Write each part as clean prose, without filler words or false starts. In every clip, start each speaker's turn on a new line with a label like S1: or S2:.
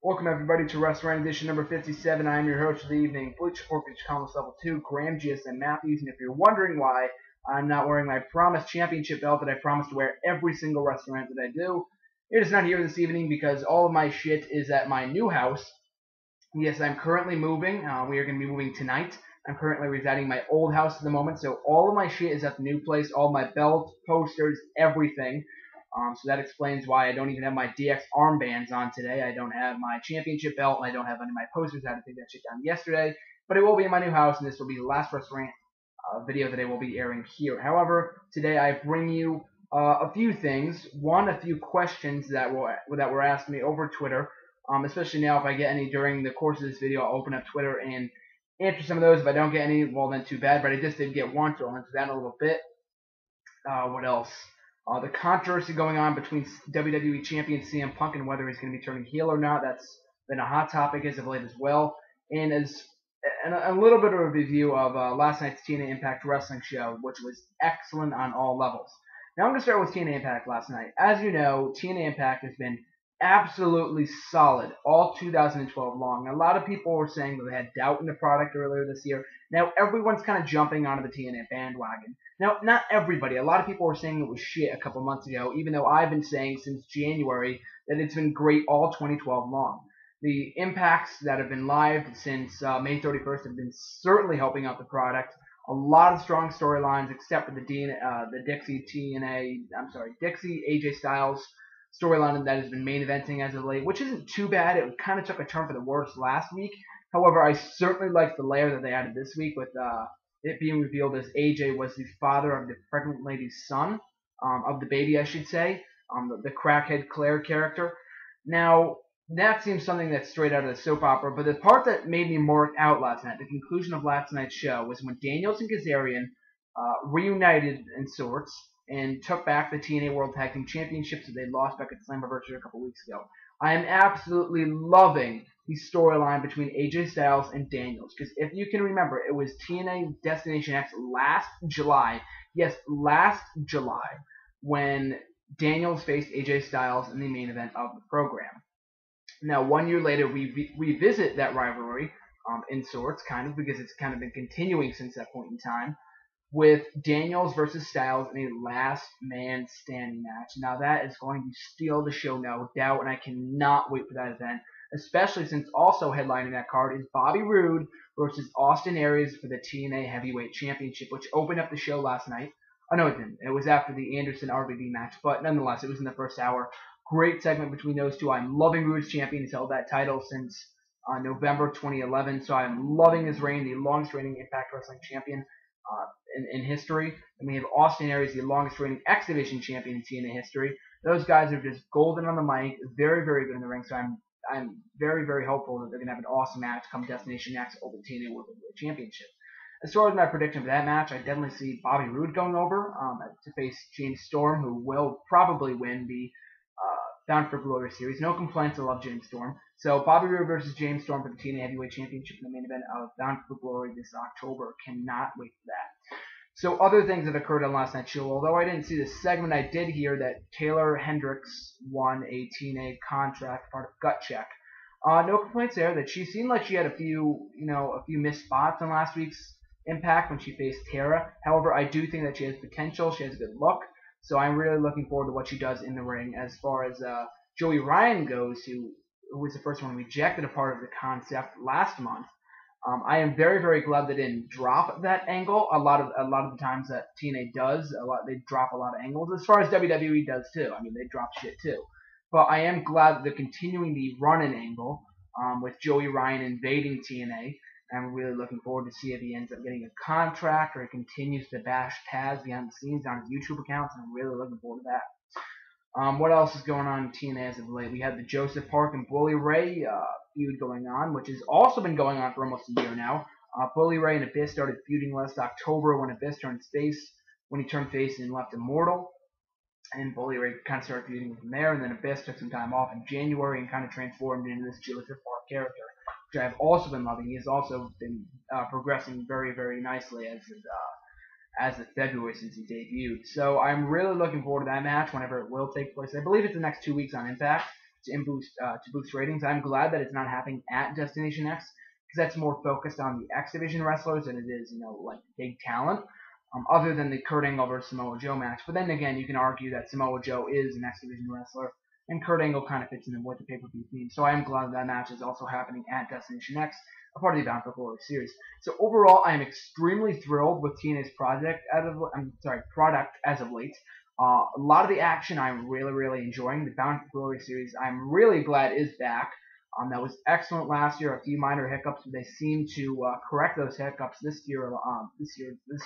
S1: Welcome everybody to WrestleRant edition number 57. I am your host for the evening, Bleacher, Columnist level 2, Graham GSM Matthews, and if you're wondering why I'm not wearing my promised championship belt that I promise to wear every single WrestleRant that I do, it is not here this evening because all of my shit is at my new house. Yes, I'm currently moving. We are going to be moving tonight. I'm currently residing in my old house at the moment, so all of my shit is at the new place, all my belts, posters, everything. So that explains why I don't even have my DX armbands on today. I don't have my championship belt, and I don't have any of my posters. I had to take that shit down yesterday. But it will be in my new house, and this will be the last WrestleRant video that I will be airing here. However, today I bring you a few things. One, a few questions that were asked me over Twitter. Especially now, if I get any during the course of this video, I'll open up Twitter and answer some of those. If I don't get any, well, then too bad. But I just did get one, so I'll answer that in a little bit. What else? The controversy going on between WWE Champion CM Punk and whether he's going to be turning heel or not. That's been a hot topic as of late as well. And a little bit of a review of last night's TNA Impact Wrestling show, which was excellent on all levels. Now I'm going to start with TNA Impact last night. As you know, TNA Impact has been absolutely solid all 2012 long. A lot of people were saying that they had doubt in the product earlier this year. Now everyone's kind of jumping onto the TNA bandwagon. Now, not everybody. A lot of people were saying it was shit a couple months ago, even though I've been saying since January that it's been great all 2012 long. The impacts that have been live since May 31st have been certainly helping out the product. A lot of strong storylines, except for the Dixie AJ Styles storyline that has been main eventing as of late, which isn't too bad. It kind of took a turn for the worse last week. However, I certainly liked the layer that they added this week with it being revealed as AJ was the father of the pregnant lady's son, of the baby, I should say, the crackhead Claire character. Now, that seems something that's straight out of the soap opera, but the part that made me mark out last night, the conclusion of last night's show, was when Daniels and Kazarian reunited in sorts and took back the TNA World Tag Team Championships that they lost back at Slammiversary a couple weeks ago. I am absolutely loving the storyline between AJ Styles and Daniels, because if you can remember, it was TNA Destination X last July, yes, last July, when Daniels faced AJ Styles in the main event of the program. Now, 1 year later, we revisit that rivalry, in sorts, kind of, because it's kind of been continuing since that point in time, with Daniels versus Styles in a last man standing match. Now that is going to steal the show, no doubt, and I cannot wait for that event, especially since also headlining that card is Bobby Roode versus Austin Aries for the TNA Heavyweight Championship, which opened up the show last night. Oh, no, it didn't. It was after the Anderson-RVD match, but nonetheless, it was in the first hour. Great segment between those two. I'm loving Roode's champion. He's held that title since November 2011, so I'm loving his reign, the longest reigning Impact Wrestling champion in history. And we have Austin Aries, the longest reigning X Division champion in TNA history. Those guys are just golden on the mic, very, very good in the ring, so I'm very, very hopeful that they're going to have an awesome match come Destination X over the TNA World Heavyweight Championship. As far as my prediction for that match, I definitely see Bobby Roode going over to face James Storm, who will probably win the Bound for Glory series. No complaints, I love James Storm. So Bobby Roode versus James Storm for the TNA Heavyweight Championship in the main event of Bound for Glory this October. Cannot wait for that. So other things that occurred on last night's show, although I didn't see the segment, I did hear that Taylor Hendricks won a TNA contract, part of Gut Check. No complaints there. That she seemed like she had a few missed spots on last week's Impact when she faced Tara. However, I do think that she has potential. She has a good look. So I'm really looking forward to what she does in the ring. As far as Joey Ryan goes, who was the first one rejected a part of the concept last month, I am very, very glad they didn't drop that angle. A lot of the times that TNA does, they drop a lot of angles. As far as WWE does too. I mean, they drop shit too. But I am glad that they're continuing the run-in angle with Joey Ryan invading TNA. I'm really looking forward to see if he ends up getting a contract or he continues to bash Taz behind the scenes on his YouTube accounts, and I'm really looking forward to that. What else is going on in TNA as of late? We had the Joseph Park and Bully Ray feud going on, which has also been going on for almost a year now. Bully Ray and Abyss started feuding last October when Abyss turned face, when he turned face and left Immortal. And Bully Ray kind of started feuding from there, and then Abyss took some time off in January and kind of transformed into this Joseph Park character, which I've also been loving. He has also been progressing very, very nicely as of February since he debuted. So I'm really looking forward to that match whenever it will take place. I believe it's the next 2 weeks on Impact. to boost ratings. I'm glad that it's not happening at Destination X because that's more focused on the X Division wrestlers than it is, like big talent. Other than the Kurt Angle versus Samoa Joe match. But then again, you can argue that Samoa Joe is an X Division wrestler, and Kurt Angle kind of fits in with the pay-per-view theme. So I am glad that match is also happening at Destination X, a part of the Bound for Glory series. So overall, I am extremely thrilled with TNA's product as of late. A lot of the action I'm really, really enjoying. The Bound for Glory series I'm really glad is back. That was excellent last year. A few minor hiccups, but they seem to correct those hiccups this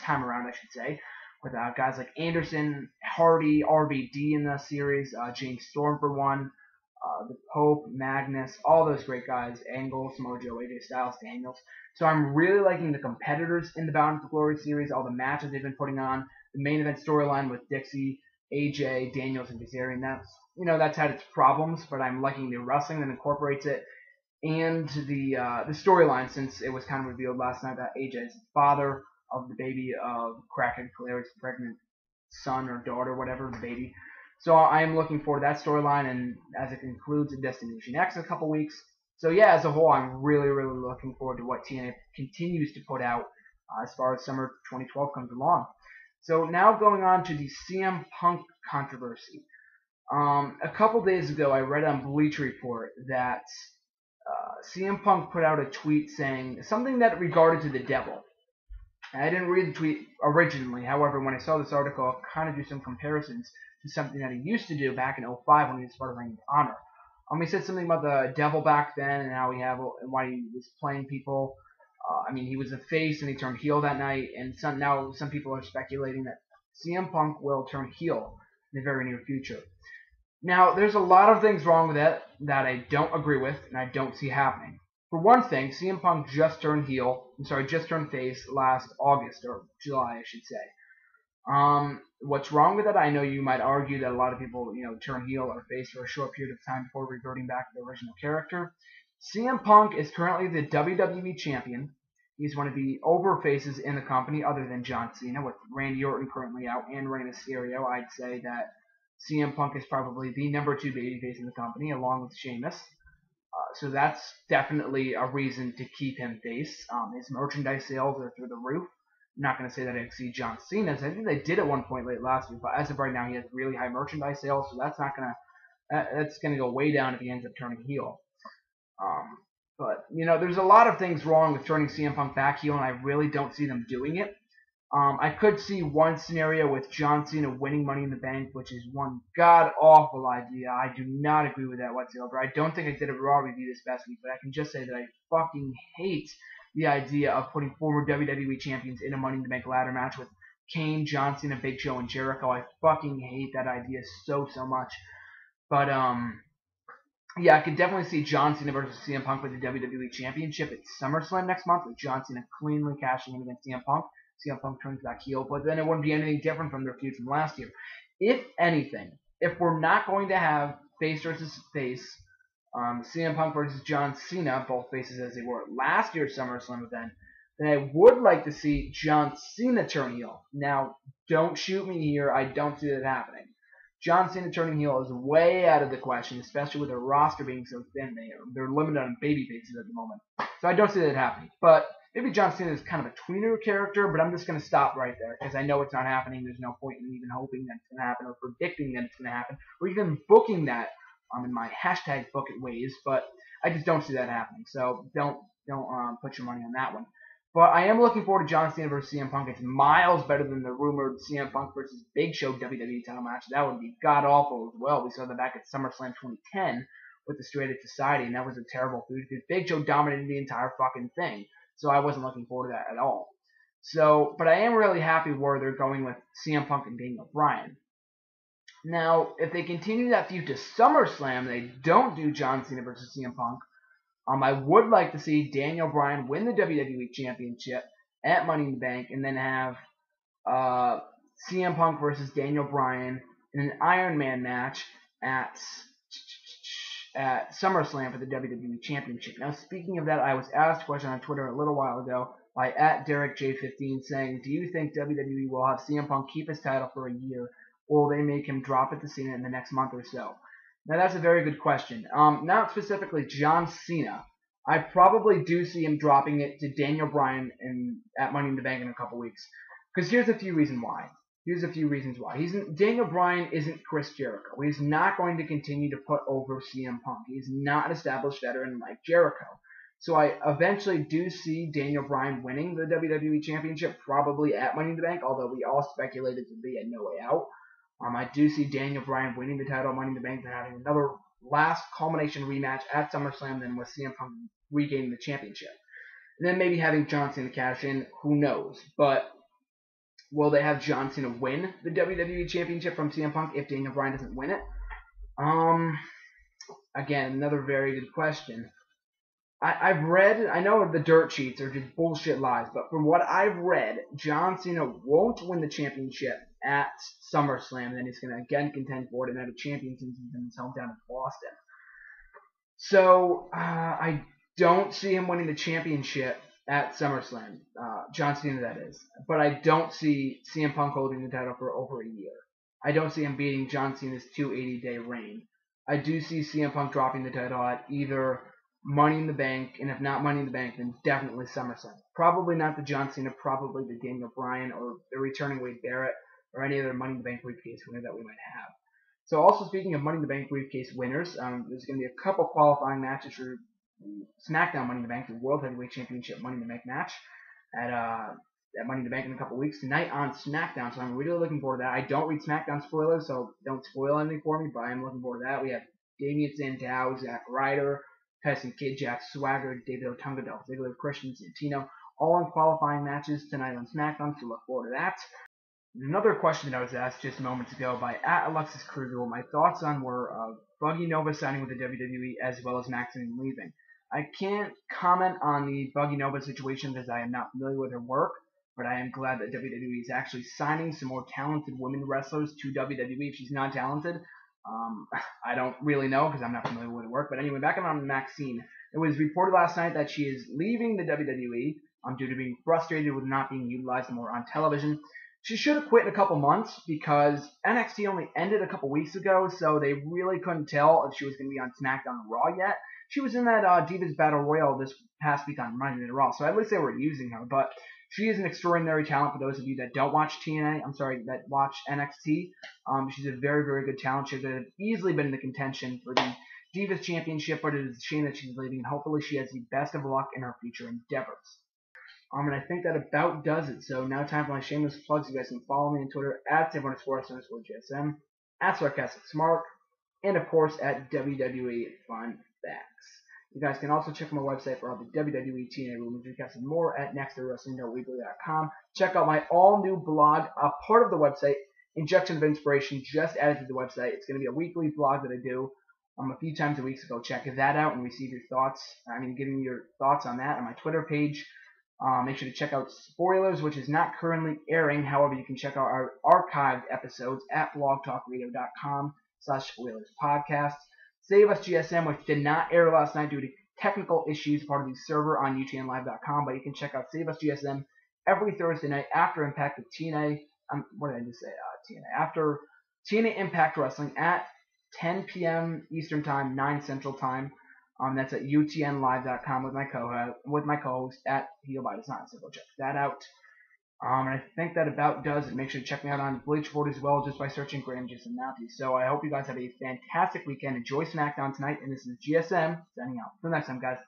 S1: time around, I should say, with guys like Anderson, Hardy, RVD in the series, James Storm for one, the Pope, Magnus, all those great guys, Angle, Samoa Joe, AJ Styles, Daniels. So I'm really liking the competitors in the Bound for Glory series, all the matches they've been putting on, the main event storyline with Dixie, AJ, Daniels, and Kazarian. That's had its problems, but I'm liking the wrestling that incorporates it, and the storyline, since it was kind of revealed last night that AJ is the father of the baby of Crackhead Claire's pregnant son or daughter, whatever, the baby. So I am looking forward to that storyline, and as it concludes at Destination X in a couple weeks. So yeah, as a whole, I'm really, really looking forward to what TNA continues to put out as far as summer 2012 comes along. So now going on to the CM Punk controversy. A couple days ago, I read on Bleacher Report that CM Punk put out a tweet saying something that regarded to the devil. I didn't read the tweet originally. However, when I saw this article, I kind of do some comparisons to something that he used to do back in 2005 when he was part of Ring of Honor. He said something about the devil back then and why he was playing people. He was a face and he turned heel that night, and now some people are speculating that CM Punk will turn heel in the very near future. Now, there's a lot of things wrong with that I don't agree with and I don't see happening. For one thing, CM Punk just turned face last August, or July, I should say. What's wrong with it? I know you might argue that a lot of people, turn heel or face for a short period of time before reverting back to the original character. CM Punk is currently the WWE champion. He's one of the over faces in the company, other than John Cena, with Randy Orton currently out and Rey Mysterio. I'd say that CM Punk is probably the number 2 babyface in the company, along with Sheamus. So that's definitely a reason to keep him face. His merchandise sales are through the roof. I'm not going to say that I exceed John Cena's. I think they did at one point late last week, but as of right now, he has really high merchandise sales, so that's going to go way down if he ends up turning heel. But there's a lot of things wrong with turning CM Punk back heel, and I really don't see them doing it. I could see one scenario with John Cena winning Money in the Bank, which is one god-awful idea. I do not agree with that whatsoever. I don't think I did a Raw review this past week, but I can just say that I fucking hate the idea of putting former WWE champions in a Money in the Bank ladder match with Kane, John Cena, Big Show, and Jericho. I fucking hate that idea so much. But, yeah, I could definitely see John Cena versus CM Punk for the WWE Championship at SummerSlam next month, with John Cena cleanly cashing in against CM Punk. CM Punk turns back heel, but then it wouldn't be anything different from their feud from last year. If anything, if we're not going to have face versus face, CM Punk versus John Cena, both faces as they were at last year's SummerSlam event, then I would like to see John Cena turn heel. Now, don't shoot me here. I don't see that happening. John Cena turning heel is way out of the question, especially with their roster being so thin. They're limited on baby faces at the moment. So I don't see that happening. But maybe John Cena is kind of a tweener character, but I'm just going to stop right there because I know it's not happening. There's no point in even hoping that it's going to happen or predicting that it's going to happen or even booking that in my hashtag book it ways, but I just don't see that happening. So don't put your money on that one. But I am looking forward to John Cena versus CM Punk. It's miles better than the rumored CM Punk versus Big Show WWE title match. That would be god-awful as well. We saw that back at SummerSlam 2010 with the Straight Edge Society, and that was a terrible feud because Big Show dominated the entire fucking thing. So I wasn't looking forward to that at all. So, but I am really happy where they're going with CM Punk and Daniel Bryan. Now, if they continue that feud to SummerSlam, they don't do John Cena versus CM Punk. I would like to see Daniel Bryan win the WWE Championship at Money in the Bank, and then have CM Punk versus Daniel Bryan in an Iron Man match at SummerSlam for the WWE Championship. Now, speaking of that, I was asked a question on Twitter a little while ago by @DerekJ15 saying, do you think WWE will have CM Punk keep his title for a year, or will they make him drop it to Cena in the next month or so? Now that's a very good question. Not specifically John Cena. I probably do see him dropping it to Daniel Bryan at Money in the Bank in a couple weeks. Because here's a few reasons why. Daniel Bryan isn't Chris Jericho. He's not going to continue to put over CM Punk. He's not an established veteran like Jericho. So I eventually do see Daniel Bryan winning the WWE Championship, probably at Money in the Bank, although we all speculated to be at No Way Out. I do see Daniel Bryan winning the title at Money in the Bank and having another last culmination rematch at SummerSlam, then with CM Punk regaining the championship. And then maybe having John Cena cash in, who knows. But will they have John Cena win the WWE Championship from CM Punk if Daniel Bryan doesn't win it? Again, another very good question. I've read, I know the dirt sheets are just bullshit lies, but from what I've read, John Cena won't win the championship at SummerSlam, and then he's going to again contend for it and have a champion since he's in his hometown of Boston. So, I don't see him winning the championship at SummerSlam, John Cena that is, but I don't see CM Punk holding the title for over a year. I don't see him beating John Cena's 280-day reign. I do see CM Punk dropping the title at either Money in the Bank, and if not Money in the Bank, then definitely SummerSlam. Probably not the John Cena, probably the Daniel Bryan or the returning Wade Barrett or any other Money in the Bank briefcase winner that we might have. So also speaking of Money in the Bank briefcase winners, there's going to be a couple qualifying matches for SmackDown Money in the Bank, the World Heavyweight Championship Money in the Bank match at Money in the Bank in a couple weeks tonight on SmackDown. So I'm really looking forward to that. I don't read SmackDown spoilers, so don't spoil anything for me, but I'm looking forward to that. We have Damian Sandow, Zack Ryder, Tyson Kidd, Jack Swagger, David Otunga, Dolph Ziggler, Christian Santino, all in qualifying matches tonight on SmackDown, so look forward to that. Another question that I was asked just moments ago by Alexis Kruger, my thoughts on were Buggy Nova signing with the WWE as well as Maxine leaving. I can't comment on the Buggy Nova situation because I am not familiar with her work, but I am glad that WWE is actually signing some more talented women wrestlers to WWE. If she's not talented, I don't really know because I'm not familiar with her work. But anyway, back on Maxine. It was reported last night that she is leaving the WWE due to being frustrated with not being utilized more on television. She should have quit in a couple months because NXT only ended a couple weeks ago, so they really couldn't tell if she was going to be on SmackDown or Raw yet. She was in that Divas Battle Royal this past week on Monday Night Raw, so at least they were using her. But she is an extraordinary talent for those of you that don't watch that watch NXT. She's a very, very good talent. She could have easily been in the contention for the Divas Championship, but it is a shame that she's leaving, and hopefully she has the best of luck in her future endeavors. And I think that about does it. So now time for my shameless plugs. You guys can follow me on Twitter at @SAVE_US_GSM, at SarcasticSmart, and of course at WWE Fun Facts. You guys can also check my website for all the WWE, TNA rumors, recaps, and more at nextwrestling.weebly.com. Check out my all-new blog, a part of the website, Injection of Inspiration, just added to the website. It's going to be a weekly blog that I do a few times a week, so go check that out and receive your thoughts. Give me your thoughts on that on my Twitter page. Make sure to check out Spoilers, which is not currently airing. However, you can check out our archived episodes at blogtalkradio.com/spoilerspodcast. Save US GSM, which did not air last night due to technical issues, part of the server on utnlive.com, but you can check out Save US GSM every Thursday night after Impact with TNA. After TNA Impact Wrestling at 10 p.m. Eastern Time, 9 Central Time. That's at utnlive.com with my co-host at HeelByDesign. So go check that out. And I think that about does it. Make sure to check me out on Bleacher as well, just by searching Graham Jason Matthews. So I hope you guys have a fantastic weekend. Enjoy SmackDown tonight, and this is GSM signing out. Until next time, guys.